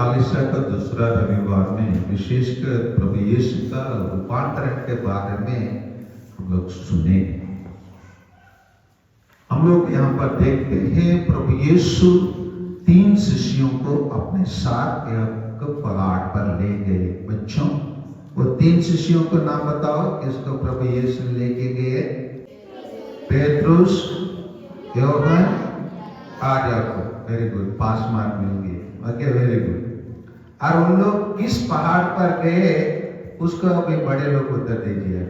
चालीसा का दूसरा रविवार में विशेषकर प्रभु यीशु का रूपांतरण के बारे में हम लोग सुने। हम लोग यहाँ पर देखते हैं प्रभु यीशु 3 शिष्यों को अपने साथ एक पहाड़ पर ले गए। बच्चों, वो 3 शिष्यों को नाम बताओ किसको प्रभु यीशु लेके गए? पेट्रुस, योहन और याकूब। वेरी गुड, 5 मार्क मिलेंगे। Okay, very good. और उन लोग किस पहाड़ पर गए उसको अभी बड़े लोग उत्तर दीजिए।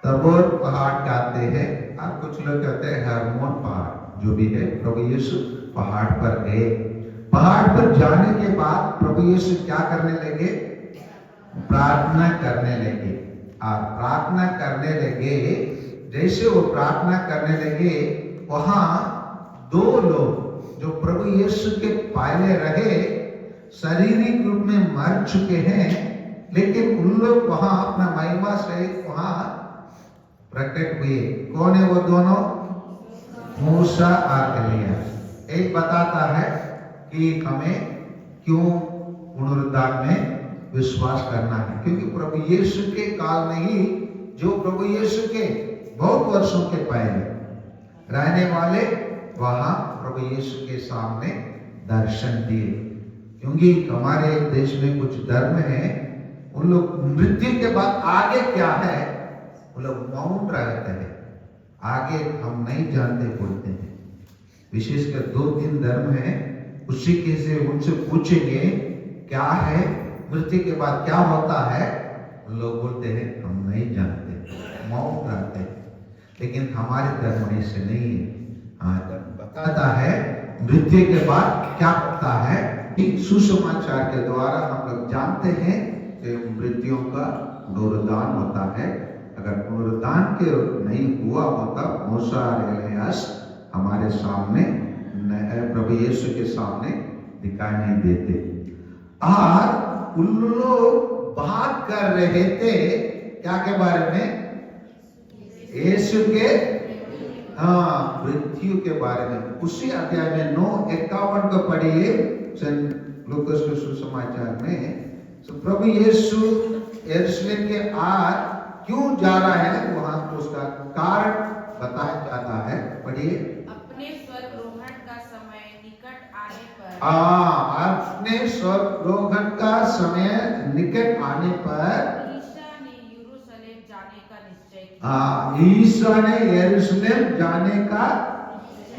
तबोर पहाड़ कहते हैं और कुछ लोग कहते हैं हरमोन पहाड़। जो भी है, प्रभु यीशु पहाड़ पर गए। पहाड़ पर जाने के बाद प्रभु यीशु क्या करने लगे? प्रार्थना करने लगे। और प्रार्थना करने लगे, जैसे वो प्रार्थना करने लगे, वहां 2 लोग जो प्रभु यीशु के पहले रहे, शारीरिक रूप में मर चुके हैं, लेकिन उन लोग वहां अपना महिमा से वहां प्रकट हुए। कौन है वो दोनों? मूसा और एलिया। एक बताता है कि हमें क्यों पुनरुद्धार में विश्वास करना है, क्योंकि प्रभु यीशु के काल में ही, जो प्रभु यीशु के बहुत वर्षों के पहले रहने वाले वहां प्रभु यीशु के सामने दर्शन दिए। क्योंकि हमारे देश में कुछ धर्म है, उन लोग मृत्यु के बाद आगे क्या है वो लोग मौन रहते हैं, आगे हम नहीं जानते बोलते हैं। विशेषकर 2-3 धर्म है, उसी के से उनसे पूछेंगे क्या है मृत्यु के बाद क्या होता है, लोग बोलते हैं हम नहीं जानते, मौन रहते हैं। लेकिन हमारे धर्म ऐसे नहीं है। धर्म बताता है मृत्यु के बाद क्या होता है। सुसमाचार के द्वारा हम लोग जानते हैं कि मृत्यु का पुनरुद्धान होता है। अगर पुनरुद्धान के नहीं हुआ होता, मूसा और एलियास हमारे सामने प्रभु यीशु के सामने दिखाई नहीं देते। और उन लोग बात कर रहे थे क्या के बारे में? यीशु के मृत्यु के बारे में। उसी अध्याय में 9:51 को पढ़िए लूकास के सुसमाचार में। प्रभु यीशु यरूशलेम के आर क्यों जा रहा है, वहां उसका कारण बताया जाता है। पढ़िए। अपने स्वर्गारोहण का समय निकट आने पर, अपने स्वर्गारोहण का समय निकट आने पर ईसा ने यरूशलेम जाने का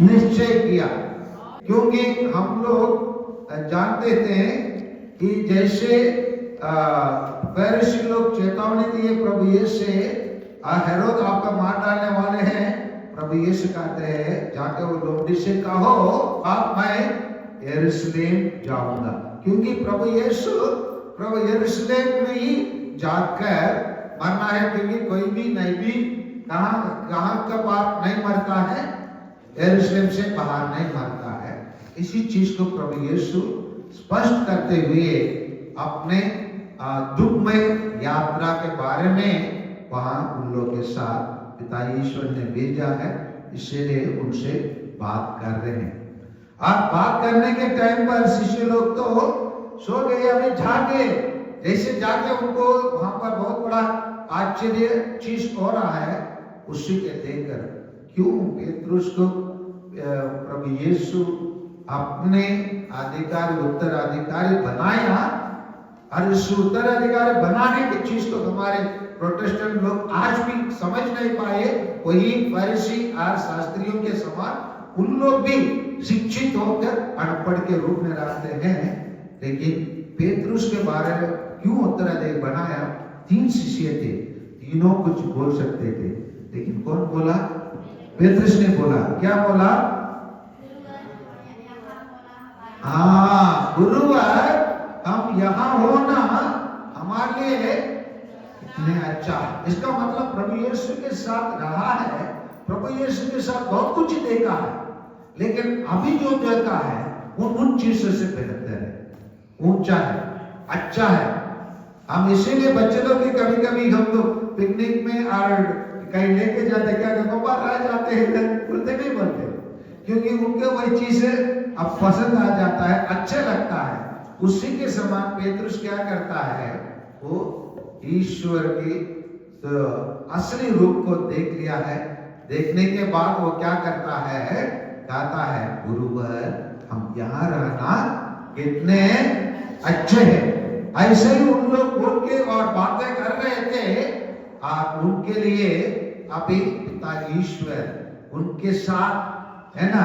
निश्चय किया। क्योंकि हम लोग जानते थे कि जैसे फरीसी लोग चेतावनी दिए प्रभु यीशु से, हेरोद आपका मार डालने वाले हैं। प्रभु यीशु कहते हैं जाके वो लोमड़ी से कहो अब मैं यरूशलेम जाऊंगा। क्योंकि प्रभु यरूशलेम में ही जाकर मरना है। क्योंकि कोई भी नहीं भी कहां का पाप नहीं मरता है, यरूशलेम से बाहर नहीं मरता है। इसी चीज को प्रभु यीशु स्पष्ट करते हुए अपने दुखमय यात्रा के बारे में वहां उन लोगों के साथ पिता ईश्वर ने भेजा है, इसलिए उनसे बात कर रहे हैं। अब बात करने के टाइम पर शिष्य लोग तो सो गए, अभी जागे। जैसे जाके उनको वहां पर बहुत बड़ा आश्चर्य चीज हो रहा है। उसी के देखकर क्यों पेट्रुस को प्रभु यीशु अपने उत्तराधिकारी बनाया। और इस उत्तराधिकारी बनाने की चीज को हमारे प्रोटेस्टेंट लोग आज भी समझ नहीं पाए। वही फरीसी और शास्त्रियों के समान उन लोग भी शिक्षित होकर अनपढ़ के रूप में रहते हैं। लेकिन पेट्रुस के बारे में क्यों उत्तराधिकारी बनाया? 3 शिष्य थे, तीनों कुछ बोल सकते थे, लेकिन कौन बोला? पेट्रुस ने बोला। क्या बोला? गुरुवर हम यहाँ होना हमारे लिए इतने अच्छा। इसका मतलब प्रभु यीशु के साथ रहा है, प्रभु यीशु के साथ बहुत कुछ देखा है, लेकिन अभी जो देखा है वो उन चीजों से बेहतर है, ऊंचा है, अच्छा है। हम इसीलिए बच्चे लोग भी कभी कभी हम लोग पिकनिक में और कहीं लेके जाते, क्या गोपाल रह जाते हैं, बोलते नहीं बोलते, क्योंकि उनके वही चीज अब पसंद आ जाता है, अच्छा लगता है। उसी के समान पेतरुस क्या करता है, वो ईश्वर की असली रूप को देख लिया है। देखने के बाद वो क्या करता है, कहता है गुरुवर हम यहाँ रहना कितने अच्छे हैं। ऐसे ही उन लोग बोल के और बातें कर रहे थे, आप उनके लिए अभी पिता ईश्वर उनके साथ है ना,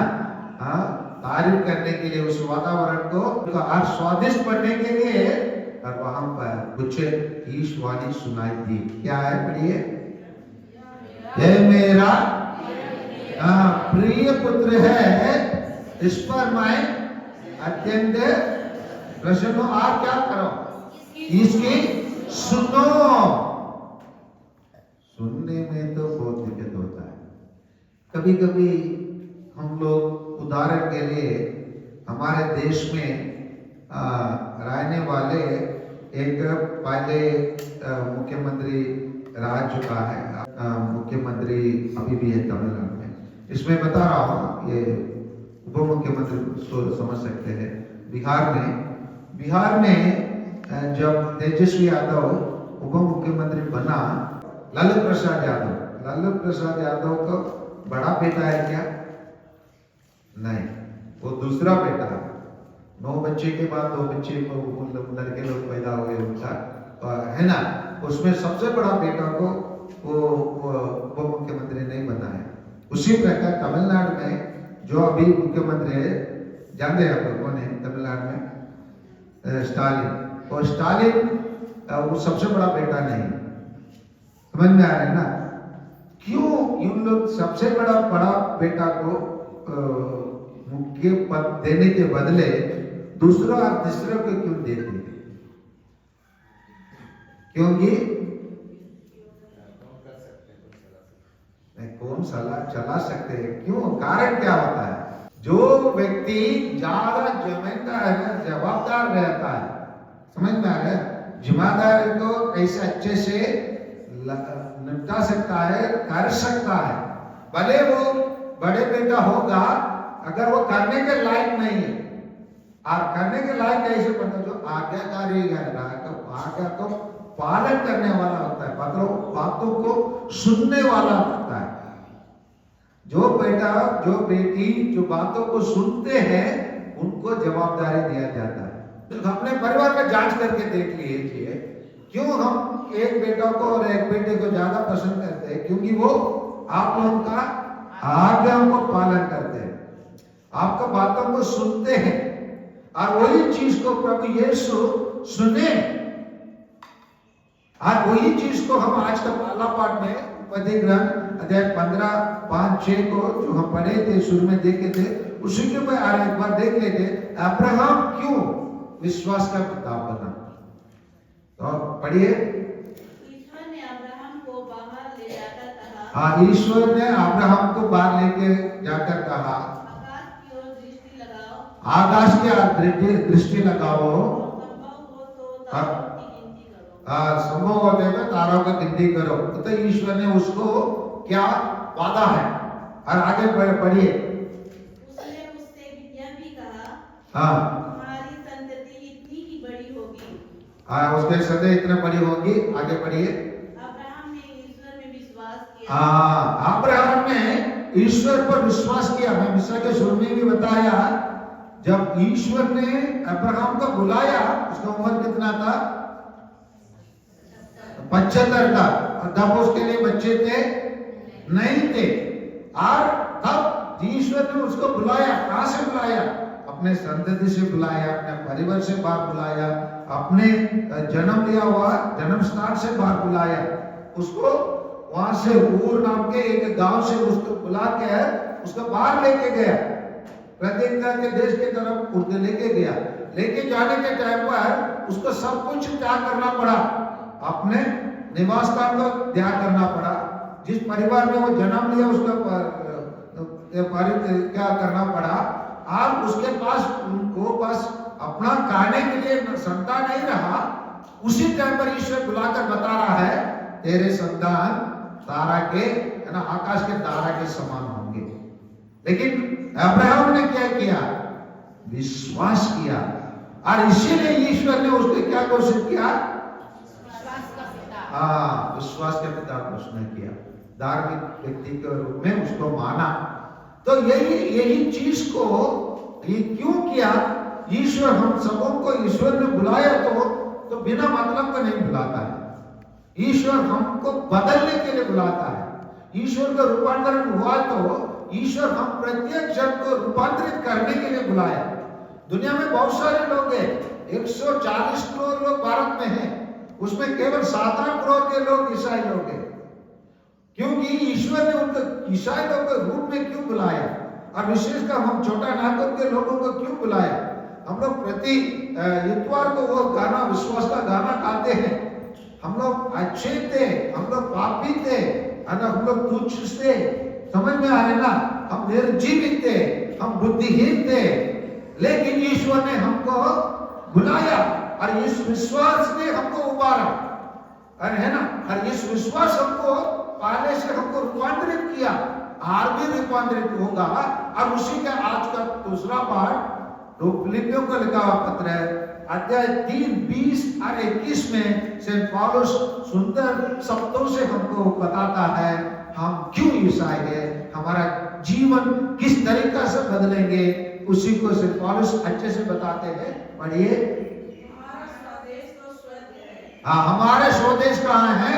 तारीफ करने के लिए उस वातावरण को और स्वादिष्ट बनने के लिए, और वहां पर कुछ ईश्वरी सुनाई दी। क्या है, पढ़िए। ये मेरा प्रिय पुत्र है, इस पर मैं अत्यंत प्रसन्न हूं। आप क्या करो, इसकी सुनो। सुनने में तो बहुत दिक्कत होता है। कभी कभी हम लोग, उदाहरण के लिए हमारे देश में रहने वाले एक पहले मुख्यमंत्री रह चुका है, मुख्यमंत्री अभी भी है तमिलनाडु में। इसमें बता रहा हूँ, ये उप मुख्यमंत्री समझ सकते हैं। बिहार में जब तेजस्वी यादव उप मुख्यमंत्री बना, लालू प्रसाद यादव का बड़ा बेटा है क्या? नहीं, वो दूसरा बेटा है। 9 बच्चे के बाद 2 बच्चे लड़के लोग पैदा हुए उनका, है ना। उसमें सबसे बड़ा बेटा को वो उप मुख्यमंत्री नहीं बना है। उसी प्रकार तमिलनाडु में जो अभी मुख्यमंत्री है, जानते हैं आप कौन है तमिलनाडु में? स्टालिन। और स्टालिन वो सबसे बड़ा बेटा नहीं। समझ में आ रहा है ना? क्यों इन लोग सबसे बड़ा बेटा को मुख्य पद देने के बदले दूसरा और तीसरा को क्यों देते हैं? क्योंकि कौन चला सकते हैं, क्यों? कारण क्या होता है? जो व्यक्ति ज्यादा जवाबदार रहता है, समझ में आ रहा है, जिम्मेदारी को कैसे अच्छे से निपटा सकता है, कर सकता है। भले वो बड़े बेटा होगा, अगर वो करने के लायक नहीं है, और करने के लायक कैसे बनता, जो आज्ञाकारी आज्ञा को पालन करने वाला होता है, मतलब बातों को सुनने वाला होता है। जो बेटा जो बेटी जो बातों को सुनते हैं, उनको जवाबदारी दिया जाता है। तो अपने परिवार का जांच करके देख लीजिए, क्यों हम एक बेटा को और एक बेटे को ज्यादा पसंद करते हैं? क्योंकि वो आप लोगों का आज्ञाओं को पालन करते हैं, आपका बातों को सुनते हैं, और वही चीज को प्रभु यीशु सुने। और वही चीज को हम आज का पहला पाठ में उत्पत्ति ग्रंथ अध्याय 15:5-6 को जो हम पढ़े थे, शुरू में देखे थे, उसी के ऊपर एक बार देख लेते। अब्राहम क्यों विश्वास का पिता बना? तो पढ़िए। ईश्वर ने अब्राहम को बाहर ले जाकर कहा, हाँ, ईश्वर ने अब्राहम को बाहर लेके जाकर कहा, आकाश की ओर दृष्टि लगाओ, आकाश की ओर दृष्टि लगाओ, संभव होते तो तारों की गिनती करो। तो ईश्वर ने उसको क्या वादा है, और आगे पढ़िए। उसने उससे यह भी कहा, हाँ, तुम्हारी संतति इतनी ही बड़ी होगी। हाँ, उसके सदे इतने बड़ी होगी। आगे पढ़िए। अब्राहम ने ईश्वर में विश्वास किया। हाँ, अब्राहम ने ईश्वर पर विश्वास किया। मैं मिस्र के शुरू में भी बताया, जब ईश्वर ने अब्राहम को बुलाया, उसका उम्र कितना था? 75 था। और तब उसके लिए बच्चे थे नहीं थे, और तब ईश्वर ने उसको बुलाया। कहां से बुलाया? अपने संतति से बुलाया, अपने परिवार से बाहर बुलाया, अपने जन्म लिया हुआ जन्म स्थान से बाहर बुलाया। उसको वहां से ऊर नाम के एक गांव से उसको बुला के उसको बाहर लेके गया, प्रतिज्ञा के देश की तरफ उसको लेके गया। लेके जाने के टाइम पर उसको सब कुछ त्याग करना पड़ा, अपने निवास स्थान को त्याग करना पड़ा। जिस परिवार में वो जन्म लिया उसका क्या करना पड़ा। आप उसके पास उनको बस अपना खाने के लिए संतान नहीं रहा। उसी टाइम पर ईश्वर बुलाकर बता रहा है, तेरे संतान तारा के, है ना, आकाश के तारा के समान होंगे। लेकिन अब्राहम ने क्या किया? विश्वास किया, और इसीलिए ईश्वर ने उसको क्या घोषित किया? विश्वास के पिता उसने किया, धार्मिक व्यक्ति के रूप में उसको माना। तो यही चीज को ये क्यों किया? ईश्वर हम सबों को ईश्वर ने बुलाया तो बिना मतलब का नहीं बुलाता है। ईश्वर हमको बदलने के लिए बुलाता है। ईश्वर का रूपांतरण हुआ तो ईश्वर हम प्रत्येक जन को रूपांतरित करने के लिए बुलाया। दुनिया में बहुत सारे लोग हैं, 140 करोड़ लोग भारत में हैं, उसमें केवल 7-8 करोड़ के लोग ईसाई लोग हैं। क्योंकि ईश्वर ने उनको ईसाई लोगों के रूप में क्यों बुलाया, और विशेषकर हम छोटा नागरिक के लोगों को क्यों बुलाया? हम लोग प्रति इतवार को वो गाना, विश्वास का गाना गाते हैं। हम लोग अच्छे थे, हम लोग पापी थे, हम लोग तुच्छ थे, समझ में आ रहे ना? हम निर्जीवित थे, हम बुद्धिहीन थे, लेकिन ईश्वर ने हमको बुलाया और इस विश्वास ने हमको उबारा, अरे है ना? और इस विश्वास हमको पहले से हमको रूपांतरित किया, और भी रूपांतरित होगा। और उसी का आज का दूसरा पाठ तो फिलिपियों को लिखा हुआ पत्र है, अध्याय 3, 20 और 21 में सेंट पौलुस सुंदर शब्दों से हमको बताता है हम क्यों ईसाई है, हमारा जीवन किस तरीका से बदलेंगे, उसी को सेंट पौलुस अच्छे से बताते हैं। पढ़िए। हमारा स्वदेश तो स्वर्ग है। हाँ, हमारे स्वदेश कहाँ है?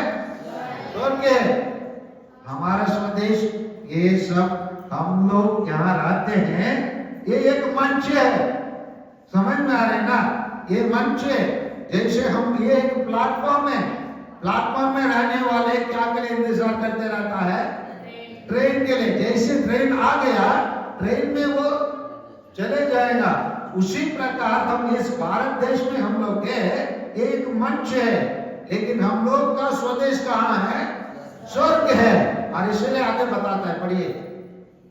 स्वर्ग है। हमारा स्वदेश, ये सब हम लोग यहाँ रहते हैं, ये एक मंच है, समझ में आ रहे ना? ये मंच है, जैसे हम ये एक प्लेटफॉर्म है, प्लेटफॉर्म में रहने वाले क्या के लिए इंतजार करते रहता है? ट्रेन के लिए। जैसे ट्रेन आ गया, ट्रेन में वो चले जाएगा। उसी प्रकार हम इस भारत देश में हम लोग के एक मंच है, लेकिन हम लोग का स्वदेश कहाँ है? स्वर्ग है। और इसलिए आगे बताता है, पढ़िए।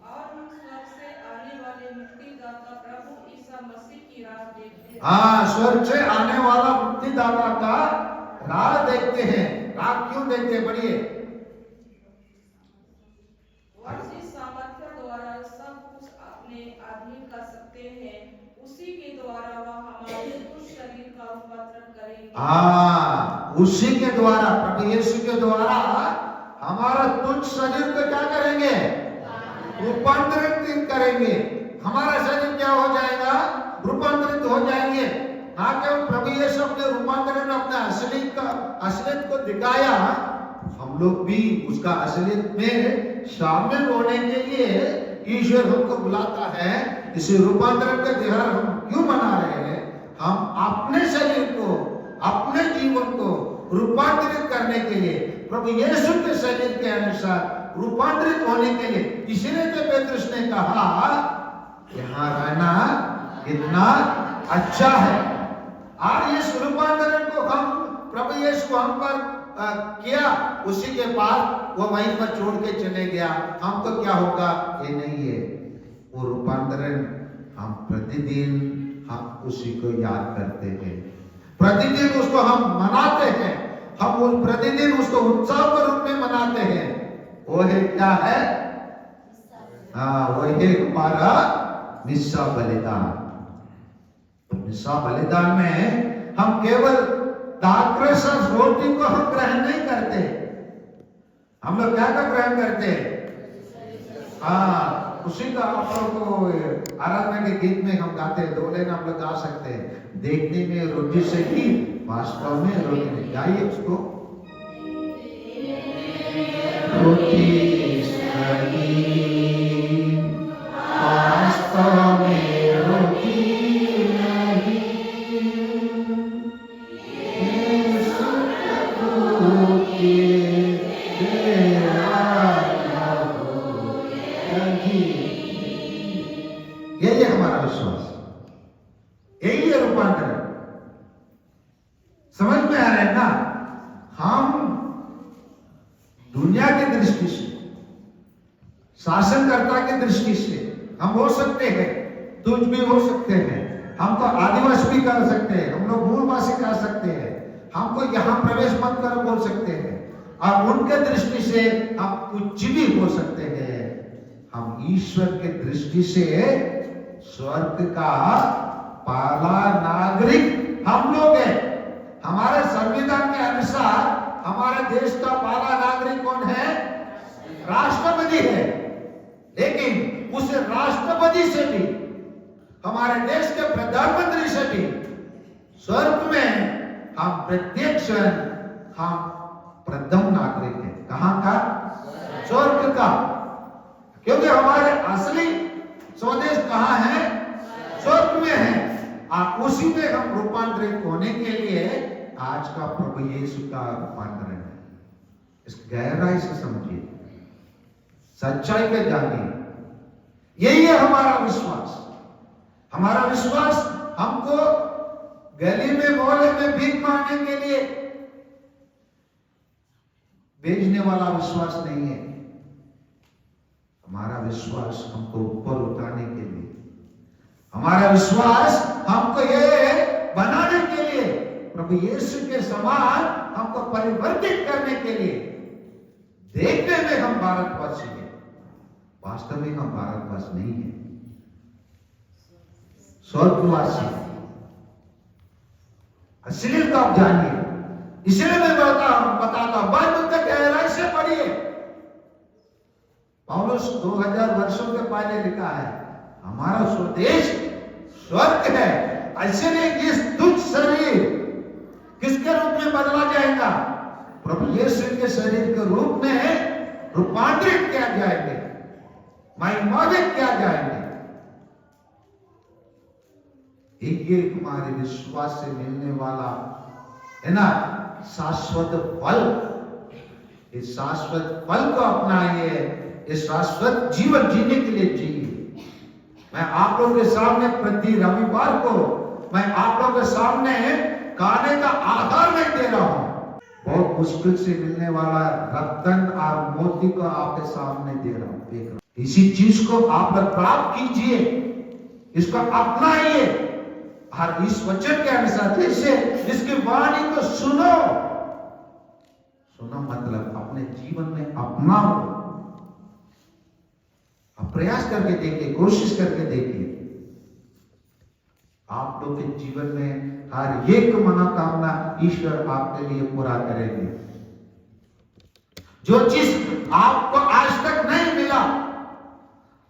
और हम स्वर्ग से आने वाले मुक्तिदाता प्रभु ईसा मसीह की राह देखते हैं। हाँ, स्वर्ग से आने वाला मुक्तिदाता का राह देखते हैं। राह क्यों देखते हैं? पढ़िए। वह जिस सामर्थ्य द्वारा सब कुछ अपने अधीन कर सकते हैं, उसी के द्वारा वह हमारे कुछ शरीर का रूपांतरण करेंगे। हाँ, उसी के द्वारा, प्रभु यीशु के द्वारा हमारा तुच्छ शरीर को क्या करेंगे? रूपांतरित करेंगे। हमारा शरीर क्या हो जाएगा? रूपांतरित हो जाएंगे। ना केवल प्रभु यीशु अपने रूपांतरण, अपने असलियत को दिखाया, हम लोग भी उसका असलियत में शामिल होने के लिए ईश्वर हमको बुलाता है। इसे रूपांतरण का त्योहार हम क्यों मना रहे हैं? हम अपने शरीर को, अपने जीवन को रूपांतरित करने के लिए, प्रभु यीशु के शरीर के अनुसार रूपांतरित होने के लिए। इसलिए तो पेतरुस ने कहा यहाँ रहना कितना अच्छा है। और इस रूपांतरण को हम प्रभु यीशु हम पर किया, उसी के बाद वो वहीं पर छोड़ के चले गया। हमको क्या होगा? ये नहीं है। वो रूपांतरण हम प्रतिदिन हम उसी को याद करते हैं, प्रतिदिन उसको हम मनाते हैं, हम उस प्रतिदिन उसको उत्सव के रूप में मनाते हैं। वो है क्या है? हाँ, वो है हमारा मिस्सा बलिदान। मिस्सा बलिदान में हम केवल दाखरस रोटी को हम ग्रहण नहीं करते, हम लोग क्या का ग्रहण करते? हाँ, उसी का आप लोग को आराधना के गीत में हम गाते हैं, 2 लाइन हम लोग गा सकते हैं। देखने में रोटी से ही, वास्तव में रोटी नहीं। गाइए उसको। रोटी सही, वास्तव में रोटी नहीं, यीशु प्रभु की यही है हमारा विश्वास, यही है रूपांतरण। समझ में आ रहा है ना? हम दुनिया की दृष्टि से, शासनकर्ता की दृष्टि से हम हो सकते हैं, तुझ भी हो सकते हैं, हमको आदिवासी भी कर सकते हैं, हम लोग मूलवासी कर सकते हैं, हमको यहाँ प्रवेश मत करो बोल सकते हैं, और उनके दृष्टि से हम कुछ भी हो सकते हैं। हम ईश्वर के दृष्टि से स्वर्ग का पहला नागरिक हम लोग हैं। हमारे संविधान के अनुसार हमारे देश का पहला नागरिक कौन है? राष्ट्रपति है। लेकिन उस राष्ट्रपति से भी, हमारे देश के प्रधानमंत्री से भी स्वर्ग में हम प्रत्यक्ष हम प्रथम नागरिक हैं। कहां का? स्वर्ग का। क्योंकि हमारे असली स्वदेश कहां है? स्वर्ग में है। और उसी में हम रूपांतरित होने के लिए आज का प्रभु यीशु का रूपांतरण है। इस गहराई से समझिए, सच्चाई पे जानिए। यही है हमारा विश्वास। हमारा विश्वास हमको गली में मोहल्ले में भीख मांगने के लिए भेजने वाला विश्वास नहीं है। हमारा विश्वास हमको ऊपर उठाने के लिए, हमारा विश्वास हमको ये बनाने के लिए, प्रभु यीशु के समान हमको परिवर्तित करने के लिए। देखने में हम भारतवासी हैं, वास्तव में हम भारतवासी नहीं है, स्वर्गवासी। असलियत आप जानिए। इसलिए मैं बताता हूं, बाइबल का गहराई से पढ़िए। पौलुस 2000 वर्षों के पहले लिखा है, हमारा स्वदेश स्वर्ग है। ऐसे नहीं, इस तुच्छ शरीर किसके रूप में बदला जाएगा? प्रभु यीशु के शरीर के रूप में रूपांतरित किया जाएंगे, महिमान्वित किया जाएंगे। ये हमारे विश्वास से मिलने वाला है ना शाश्वत फल। इस शाश्वत फल को अपनाइए, इस शाश्वत जीवन जीने के लिए जिए। मैं आप लोगों के सामने प्रति रविवार को मैं आप लोगों के सामने खाने का आधार नहीं दे रहा हूं। बहुत मुश्किल से मिलने वाला रत्न और मोती को आपके सामने दे रहा हूं, देख रहा हूं। इसी चीज को आप लोग प्राप्त कीजिए, इसको अपनाइए। और इस वचन के अनुसार जैसे इसकी वाणी को सुनो, सुनो मतलब अपने जीवन में अपनाओ। आप प्रयास करके देखिए, कोशिश करके देखिए, आप लोग के जीवन में हर एक मनोकामना ईश्वर आपके लिए पूरा करेंगे। जो चीज आपको आज तक नहीं मिला,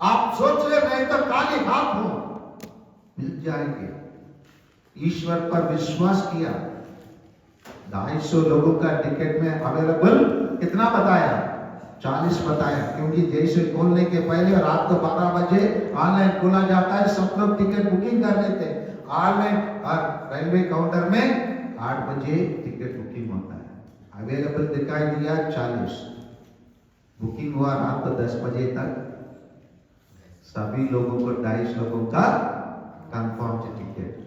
आप सोच रहे मैं तो खाली हाथ हूं, मिल जाएंगे। ईश्वर पर विश्वास किया, 250 लोगों का टिकट में अवेलेबल कितना बताया? 40 बताया। क्योंकि जैसे खोलने के पहले रात को 12 बजे ऑनलाइन खोला जाता है, सब लोग टिकट बुकिंग कर लेते हैं। ऑनलाइन और रेलवे काउंटर में 8 बजे टिकट बुकिंग होता है। अवेलेबल दिखाई दिया 40, बुकिंग हुआ रात को 10 बजे तक। सभी लोगों को 250 लोगों का कंफर्म टिकट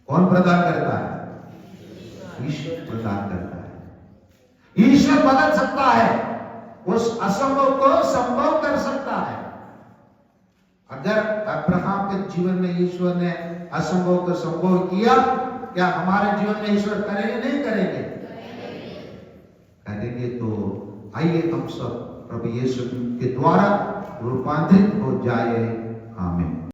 कौन प्रदान करता है? ईश्वर प्रदान करता है। ईश्वर बदल सकता है, उस असंभव को संभव कर सकता है। अगर अब्राहम के जीवन में ईश्वर ने असंभव को संभव किया, क्या हमारे जीवन में ईश्वर करेंगे? नहीं करेंगे? करेंगे। तो आइए हम सब प्रभु यीशु के द्वारा रूपांतरित हो जाए। आमीन।